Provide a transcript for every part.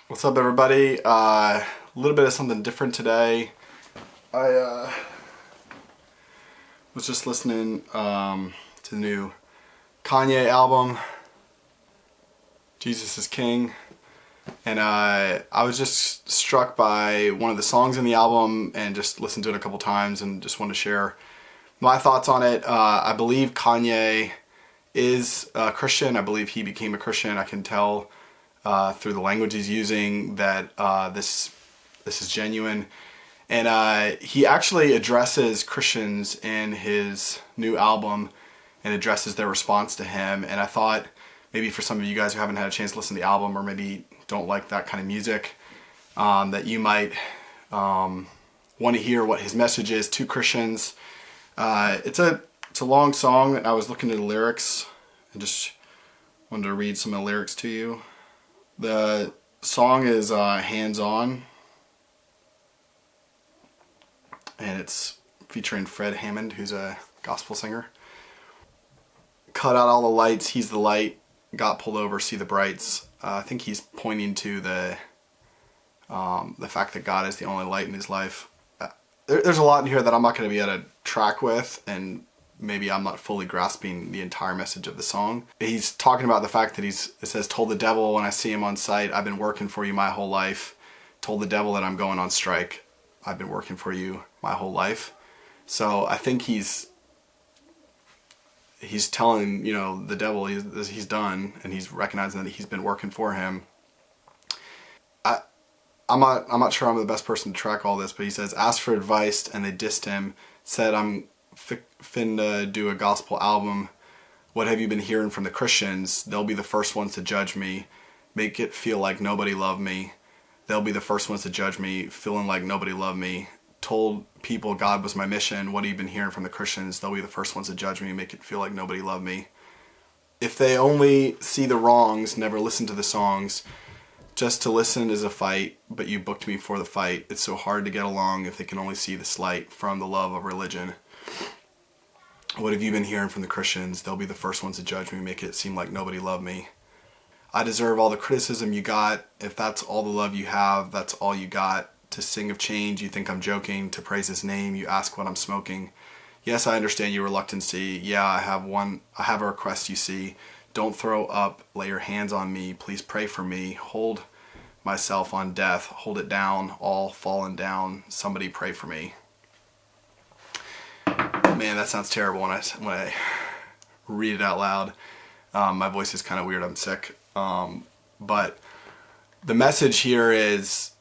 What's up, everybody? A little bit of something different today. I was just listening to the new Kanye album, Jesus is King, and I was just struck by one of the songs in the album and just listened to it a couple times and just wanted to share my thoughts on it. I believe Kanye is a Christian. I believe he became a Christian. I can tell through the language he's using that this is genuine, and he actually addresses Christians in his new album and addresses their response to him. And I thought maybe for some of you guys who haven't had a chance to listen to the album or maybe don't like that kind of music, that you might want to hear what his message is to Christians. It's a long song, and I was looking at the lyrics and just wanted to read some of the lyrics to you. The song is Hands On, and it's featuring Fred Hammond, who's a gospel singer. Cut out all the lights, he's the light, got pulled over, see the brights. I think he's pointing to the fact that God is the only light in his life. There's a lot in here that I'm not going to be able to track with, and maybe I'm not fully grasping the entire message of the song. He's talking about the fact that it says, told the devil when I see him on sight, I've been working for you my whole life. Told the devil that I'm going on strike. I've been working for you my whole life. So I think he's telling, the devil he's done, and he's recognizing that he's been working for him. I'm not sure I'm the best person to track all this, but he says, asked for advice and they dissed him, said I'm finna do a gospel album. What have you been hearing from the Christians? They'll be the first ones to judge me, make it feel like nobody loved me. They'll be the first ones to judge me, feeling like nobody loved me. Told people God was my mission. What have you been hearing from the Christians? They'll be the first ones to judge me, make it feel like nobody loved me. If they only see the wrongs, never listen to the songs. Just to listen is a fight, but you booked me for the fight. It's so hard to get along if they can only see the slight from the love of religion. What have you been hearing from the Christians? They'll be the first ones to judge me, make it seem like nobody loved me. I deserve all the criticism you got. If that's all the love you have, that's all you got. To sing of change, you think I'm joking. To praise his name, you ask what I'm smoking. Yes, I understand your reluctancy. Yeah, I have a request, you see. Don't throw up, lay your hands on me. Please pray for me. Hold myself on death. Hold it down, all fallen down. Somebody pray for me. Man, that sounds terrible when I read it out loud. My voice is kind of weird. I'm sick. But the message here is,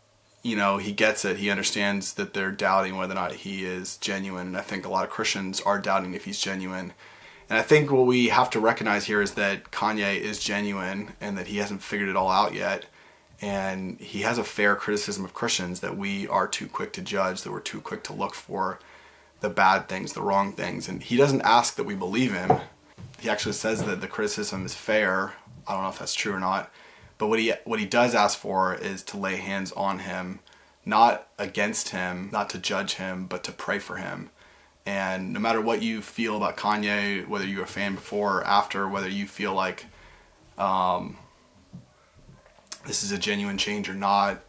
he gets it. He understands that they're doubting whether or not he is genuine. And I think a lot of Christians are doubting if he's genuine. And I think what we have to recognize here is that Kanye is genuine and that he hasn't figured it all out yet. And he has a fair criticism of Christians that we are too quick to judge, that we're too quick to look for the bad things, the wrong things. And he doesn't ask that we believe him. He actually says that the criticism is fair. I don't know if that's true or not. But what he does ask for is to lay hands on him, not against him, not to judge him, but to pray for him. And no matter what you feel about Kanye, whether you're a fan before or after, whether you feel like this is a genuine change or not,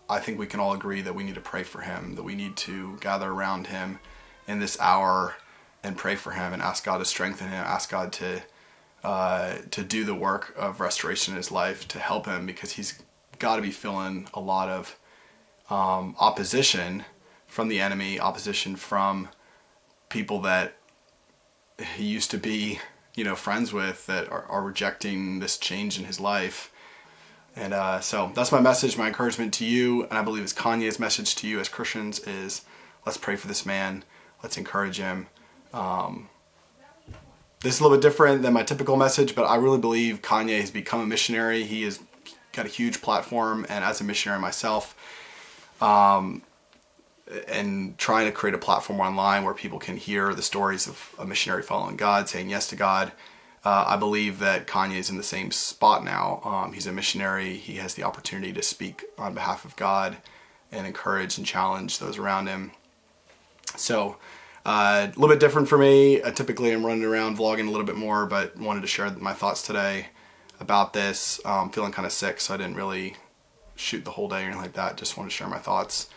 I think we can all agree that we need to pray for him, that we need to gather around him in this hour and pray for him and ask God to strengthen him, ask God to do the work of restoration in his life, to help him, because he's got to be feeling a lot of opposition from the enemy, opposition from people that he used to be, friends with, that are rejecting this change in his life. And so that's my message, my encouragement to you, and I believe it's Kanye's message to you as Christians is, let's pray for this man, let's encourage him. This is a little bit different than my typical message, but I really believe Kanye has become a missionary. He has got a huge platform, and as a missionary myself, and trying to create a platform online where people can hear the stories of a missionary following God, saying yes to God. I believe that Kanye is in the same spot now. He's a missionary. He has the opportunity to speak on behalf of God and encourage and challenge those around him. So a little bit different for me. Typically I'm running around vlogging a little bit more, but wanted to share my thoughts today about this. I'm feeling kind of sick, so I didn't really shoot the whole day or anything like that. Just want to share my thoughts.